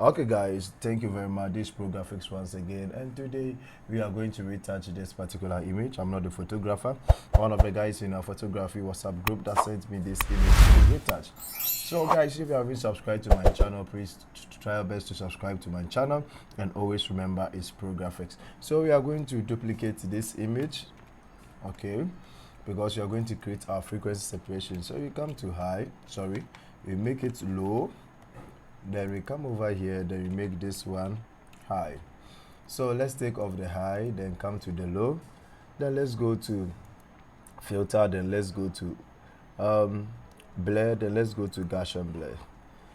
Okay guys, thank you very much. This Pro Graphics once again, and today we are going to retouch this particular image. I'm not the photographer. One of the guys in our photography WhatsApp group that sent me this image to retouch. So guys, if you haven't subscribed to my channel, please try your best to subscribe to my channel, and always remember it's Pro Graphics. So we are going to duplicate this image, okay, because we are going to create our frequency separation. So you come to high, we make it low. Then we come over here, then we make this one high. So let's take off the high, then come to the low. Then let's go to filter, then let's go to blur, then let's go to Gaussian blur.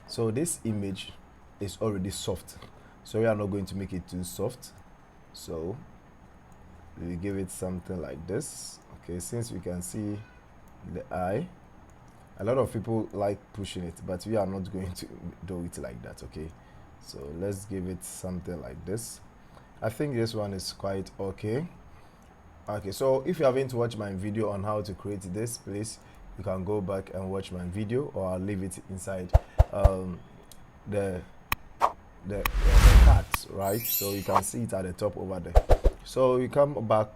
So this image is already soft, so we are not going to make it too soft. So we give it something like this. Okay, since we can see the eye, a lot of people like pushing it, but we are not going to do it like that. Okay, so let's give it something like this. I think this one is quite okay. Okay, so if you haven't watched my video on how to create this, please, you can go back and watch my video, or I'll leave it inside the cards, right? So you can see it at the top over there. So you come back,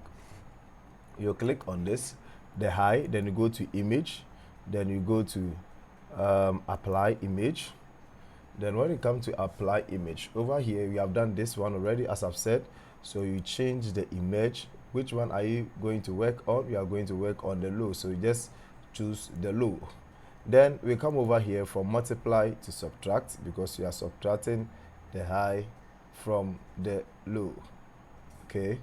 you click on this, the high, then you go to image, then you go to apply image. Then when you come to apply image, over here we have done this one already, as I've said. So you change the image. Which one are you going to work on? You are going to work on the low, so you just choose the low. Then we come over here from multiply to subtract, because you are subtracting the high from the low. Okay,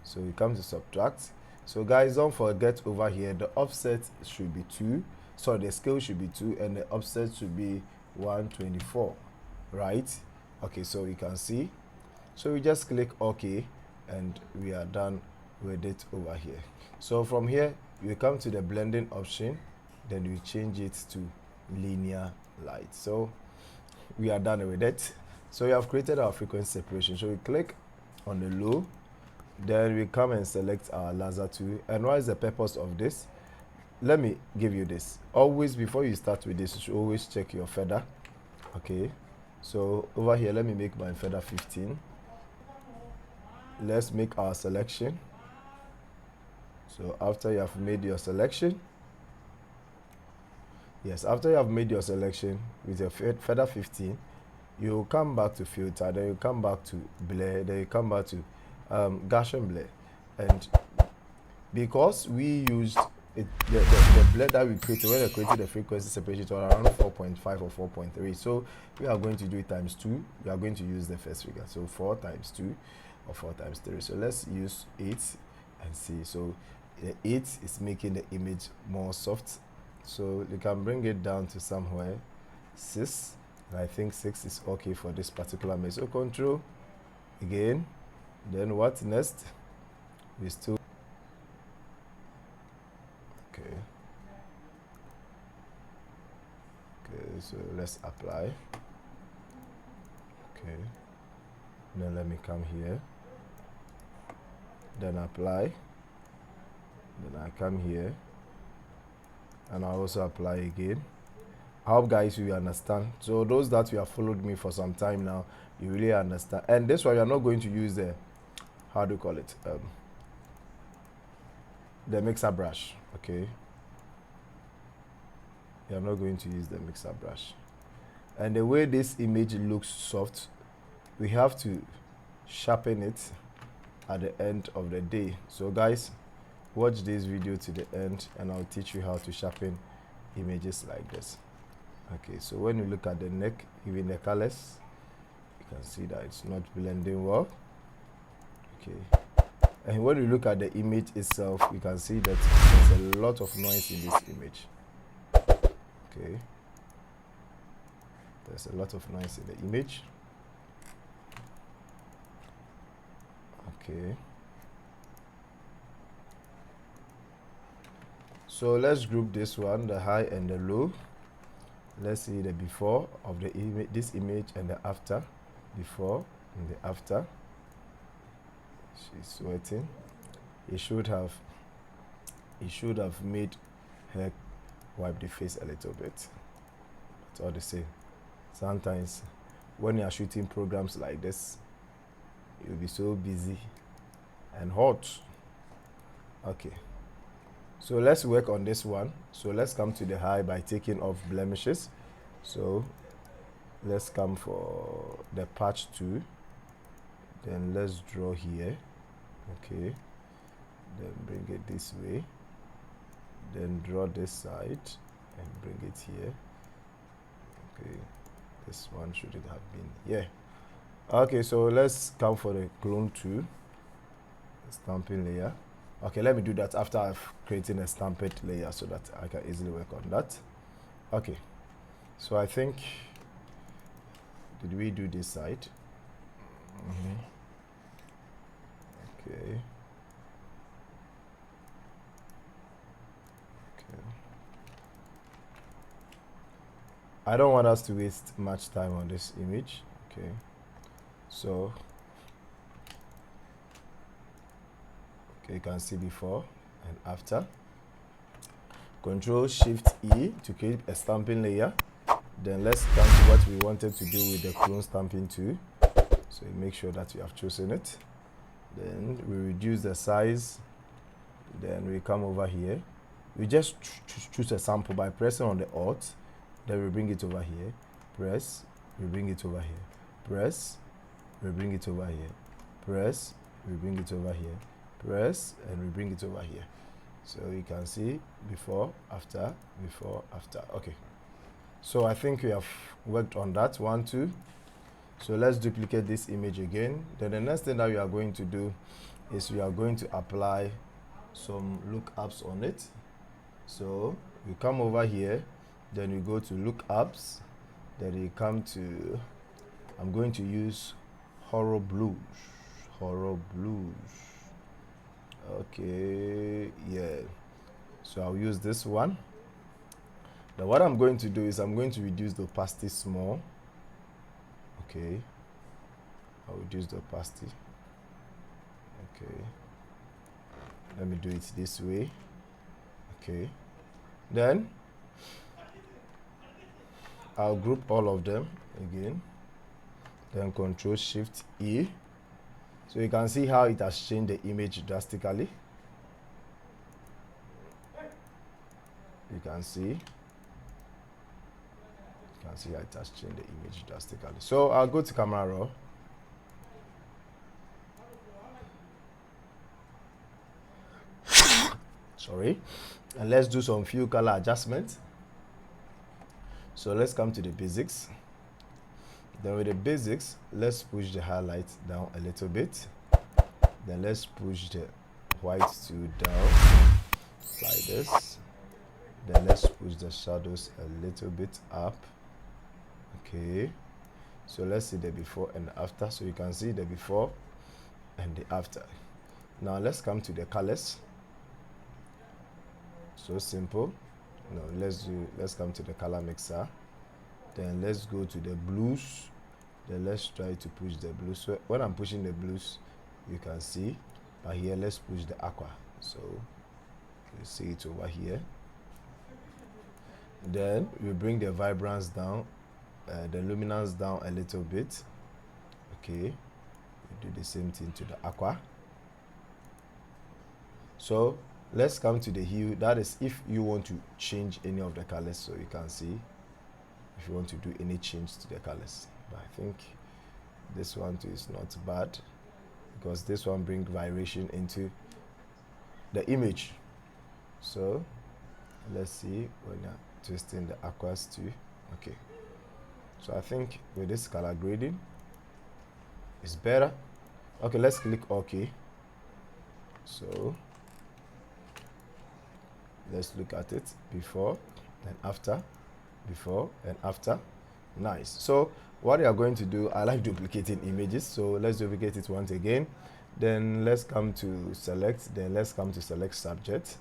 so you come to subtract. So guys, don't forget over here the offset should be 2, so the scale should be 2, and the offset should be 124, right? Okay, so you can see. So we just click OK, and we are done with it over here. So from here you come to the blending option, then you change it to linear light. So we are done with it. So we have created our frequency separation. So we click on the low, then we come and select our laser tool. And what is the purpose of this? Let me give you this. Always, before you start with this, you should always check your feather. Okay, so over here, let me make my feather 15. Let's make our selection. So after you have made your selection, after you have made your selection with your feather 15, you come back to filter, then you come back to blur, then you come back to Gaussian blur. And because we used it, the blur that we created when we created the frequency separation to around 4.5 or 4.3, so we are going to do it times 2. We are going to use the first figure, so 4 times 2 or 4 times 3. So let's use 8 and see. So 8 is making the image more soft, so you can bring it down to somewhere 6, and I think 6 is okay for this particular image. So control again, then what next? We still okay, so let's apply. Okay, then let me come here, then apply, then I come here, and I also apply again. I hope guys you understand. So those that you have followed me for some time now, you really understand. And this one, you are not going to use the, how do you call it, the mixer brush. Okay, you are not going to use the mixer brush. And the way this image looks soft, we have to sharpen it at the end of the day. So guys, watch this video to the end, and I'll teach you how to sharpen images like this. Okay, so when you look at the neck, even the colors, you can see that it's not blending well. Okay, and when you look at the image itself, you can see that there's a lot of noise in this image. Okay, there's a lot of noise in the image. Okay, so let's group this one, the high and the low. Let's see the before of the image, this image, and the after. Before and the after. She's sweating. It should have made her wipe the face a little bit. It's all the same. Sometimes when you are shooting programs like this, you'll be so busy and hot. Okay, so let's work on this one. So let's come to the high by taking off blemishes. So let's come for the patch 2, then let's draw here. Okay, then bring it this way, then draw this side and bring it here. Okay, this one shouldn't have been here. Okay, so let's come for the clone 2 stamping layer. Okay, let me do that after I've created a stamped layer so that I can easily work on that. Okay, so I think, did we do this side? Okay. I don't want us to waste much time on this image. Okay, so okay, you can see before and after. Control Shift E to create a stamping layer. Then let's come to what we wanted to do with the clone stamping 2. So you make sure that you have chosen it. Then we reduce the size. Then we come over here. We just choose a sample by pressing on the Alt. Then we bring it over here. Press, we bring it over here. Press, we bring it over here. Press, we bring it over here. Press, and we bring it over here. So you can see before, after, before, after. Okay. So I think we have worked on that. 1, 2. So let's duplicate this image again. Then the next thing that we are going to do is we are going to apply some lookups on it. So you come over here, then you go to lookups, then you come to, I'm going to use horror blues. Okay, yeah. So I'll use this one. Now what I'm going to do is I'm going to reduce the opacity small. Okay, I'll reduce the opacity. Okay, let me do it this way. Okay, then I'll group all of them again, then Control Shift E. So you can see how it has changed the image drastically. You can see how it has changed the image drastically. So I'll go to camera raw. Sorry, and let's do some few color adjustments. So let's come to the basics. Then with the basics, let's push the highlight down a little bit. Then let's push the white to down like this. Then let's push the shadows a little bit up. Okay, so let's see the before and the after. So you can see the before and the after. Now let's come to the colors. So simple. No, let's come to the color mixer. Then let's go to the blues. Then let's try to push the blues. So when I'm pushing the blues, you can see. But here, let's push the aqua. So you see it over here. Then we bring the vibrance down, the luminance down a little bit. Okay, we do the same thing to the aqua. So let's come to the hue. That is if you want to change any of the colors, so you can see if you want to do any change to the colors. But I think this one too is not bad because this one brings variation into the image. So let's see when you're twisting the aquas too. Okay, so I think with this color grading it's better. Okay, let's click OK. So let's look at it before and after, before and after. Nice. So what you are going to do, I like duplicating images, so let's duplicate it once again. Then let's come to select, then let's come to select subject.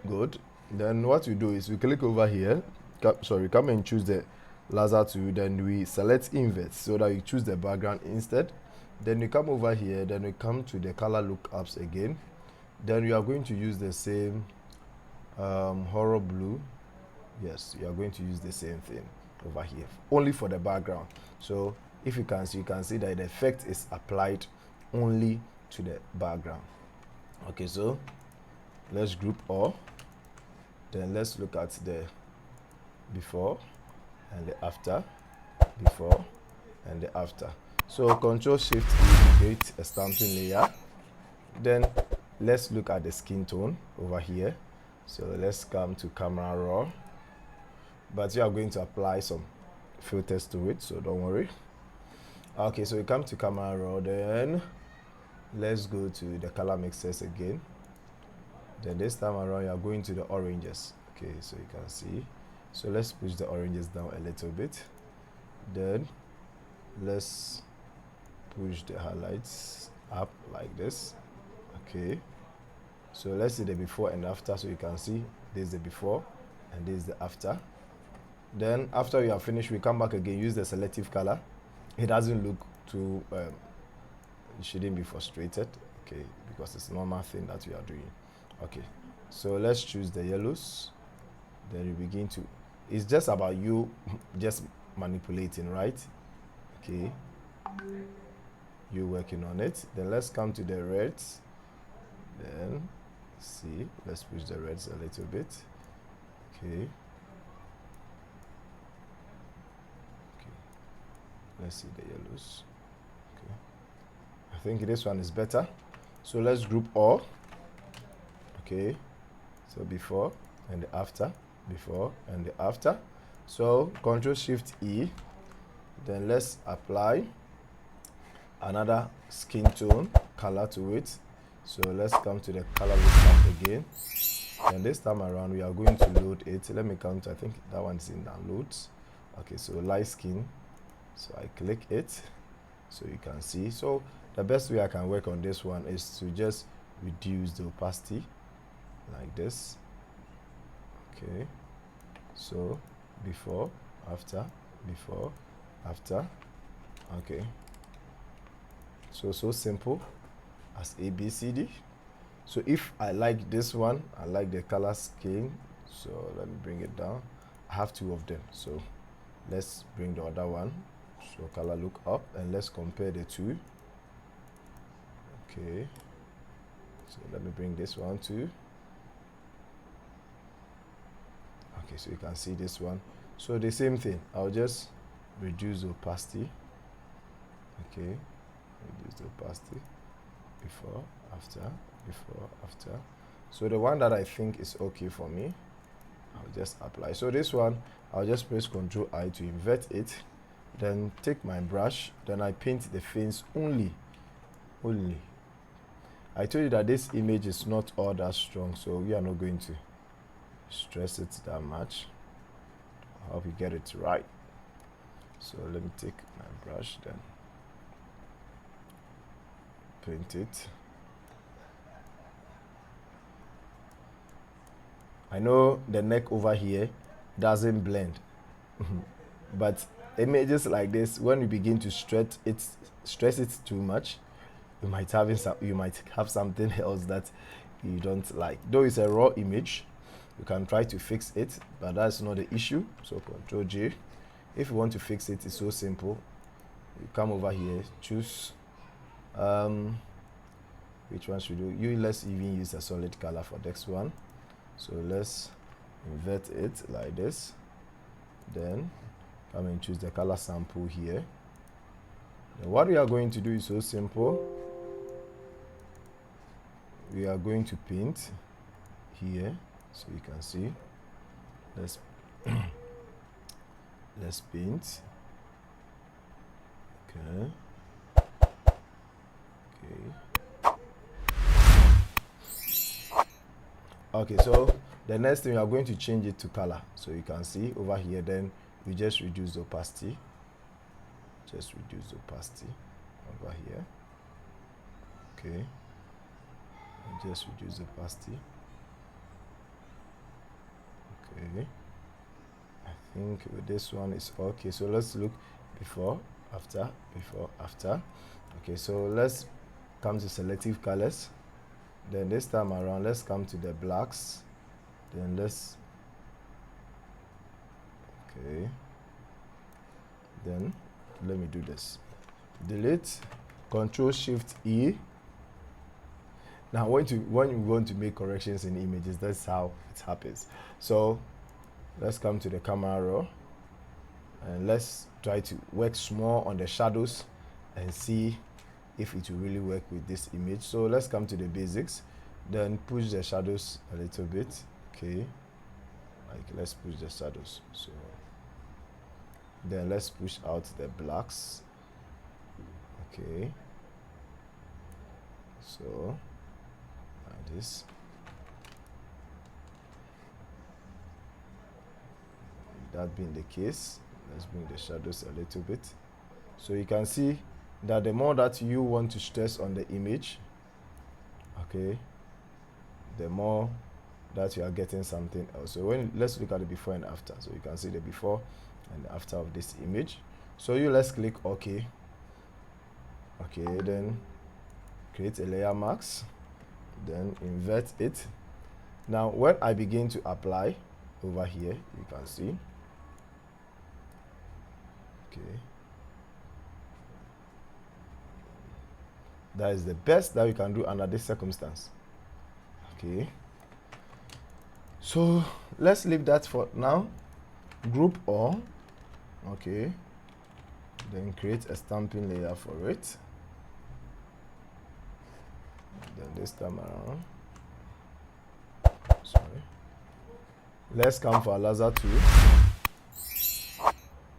Good. Then what we do is we click over here, come and choose the laser tool, then we select invert so that you choose the background instead. Then we come over here, then we come to the color lookups again. Then you are going to use the same horror blue. Yes, you are going to use the same thing over here, only for the background. So if you can see that the effect is applied only to the background. Okay, so let's group all. Then let's look at the before and the after, before and the after. So Control Shift to create a stamping layer. Then let's look at the skin tone over here. So let's come to Camera Raw, but you are going to apply some filters to it, so don't worry. Okay, so you come to Camera Raw, then let's go to the color mixers again. Then this time around you are going to the oranges. Okay, so you can see. So let's push the oranges down a little bit. Then let's push the highlights up like this. Okay, so let's see the before and after. So you can see this is the before and this is the after. Then after you are finished, we come back again, use the selective color. It doesn't look too you shouldn't be frustrated, okay, because it's a normal thing that we are doing. Okay, so let's choose the yellows. Then you begin to, it's just about you just manipulating, right? Okay, you working on it. Then let's come to the reds. Then see, let's push the reds a little bit. Okay, let's see the yellows. Okay, I think this one is better. So let's group all. Okay, so before and the after, before and the after. So Control Shift E. Then let's apply another skin tone color to it. So let's come to the color lookup again. And this time around we are going to load it. Let me count. I think that one's in downloads. Okay, so light skin. So I click it so you can see. So the best way I can work on this one is to just reduce the opacity like this. Okay, so before, after, before, after. Okay, so simple as ABCD. So if I like this one, I like the color scheme, so let me bring it down. I have two of them, so let's bring the other one. So color look up and let's compare the two. Okay, so let me bring this one too. Okay, so you can see this one. So the same thing, I'll just reduce the opacity. Okay, reduce the opacity, before, after, before, after. So the one that I think is okay for me, I'll just apply. So this one, I'll just press Ctrl I to invert it, then take my brush, then I paint the face only. I told you that this image is not all that strong, so we are not going to stress it that much. I hope you get it right. So let me take my brush, then paint it. I know the neck over here doesn't blend, but images like this, when you begin to stress it too much, you might have something else that you don't like. Though it's a raw image, you can try to fix it, but that's not the issue. So Ctrl J. If you want to fix it, it's so simple. You come over here, choose which one should you let's even use a solid color for this one. So let's invert it like this, then come and choose the color sample here. Now what we are going to do is so simple. We are going to paint here, so you can see. Let's let's paint. Okay. Okay, so the next thing we are going to change it to color. So you can see over here, then we just reduce the opacity. Just reduce the opacity over here. Okay. And just reduce the opacity. Okay. I think with this one is okay. So let's look before, after, before, after. Okay, so let's come to selective colors. Then this time around, let's come to the blacks. Then let's, okay, then let me do this. Delete, Control Shift E. Now when you want to make corrections in images, that's how it happens. So let's come to the camera raw and let's try to work small on the shadows and see if it will really work with this image. So let's come to the basics, then push the shadows a little bit. Okay, like let's push the shadows. So then let's push out the blacks. Okay, so like this. That being the case, let's bring the shadows a little bit. So you can see that the more that you want to stress on the image, okay, the more that you are getting something else. So let's look at the before and after. So you can see the before and the after of this image. So let's click OK. Okay, then create a layer mask, then invert it. Now when I begin to apply over here, you can see, okay, that is the best that you can do under this circumstance. Okay, so let's leave that for now. Group all. Okay, then create a stamping layer for it. Then this time around, sorry, let's come for a laser tool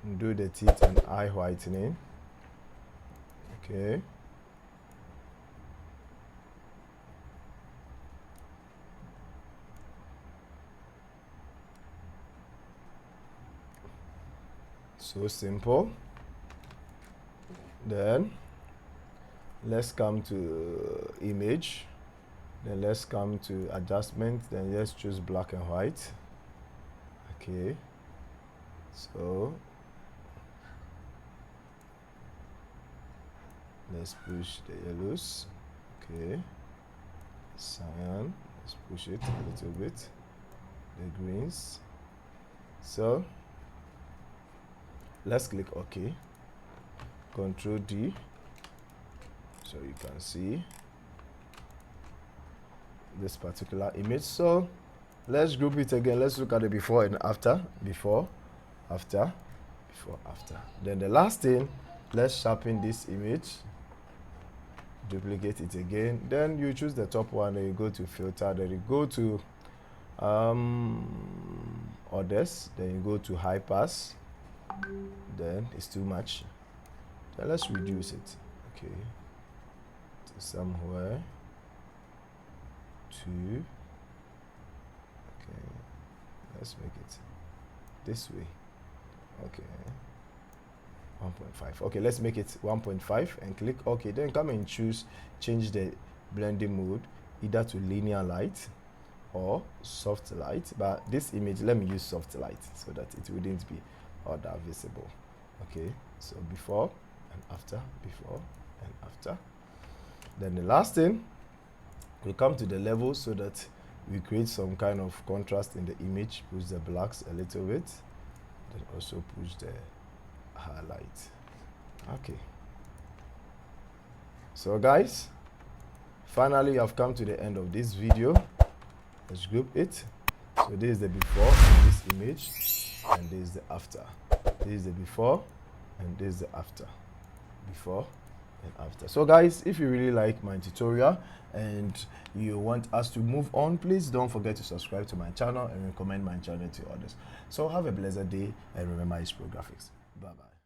and do the teeth and eye whitening. Okay, so simple. Then let's come to image, then let's come to adjustment, then let's choose black and white. Okay, so let's push the yellows. Okay, cyan, let's push it a little bit, the greens. So let's click OK, Control D, so you can see this particular image. So let's group it again. Let's look at the before and after. Before, after, before, after. Then the last thing, let's sharpen this image, duplicate it again. Then you choose the top one, then you go to filter, then you go to others, then you go to high pass. Then it's too much. Then let's reduce it. Okay, to somewhere 2. Okay, let's make it this way. Okay, 1.5. Okay, let's make it 1.5 and click OK. Then come and change the blending mode either to linear light or soft light. But this image, let me use soft light so that it wouldn't be all that visible. Okay, so before and after, before and after. Then the last thing, we come to the level so that we create some kind of contrast in the image. Push the blacks a little bit, then also push the highlight. Okay, so guys, finally I've come to the end of this video. Let's group it. So this is the before of this image, and this is the after. This is the before and this is the after. Before and after. So guys, if you really like my tutorial and you want us to move on, please don't forget to subscribe to my channel and recommend my channel to others. So have a blessed day and remember it's Pro Graphics. Bye bye.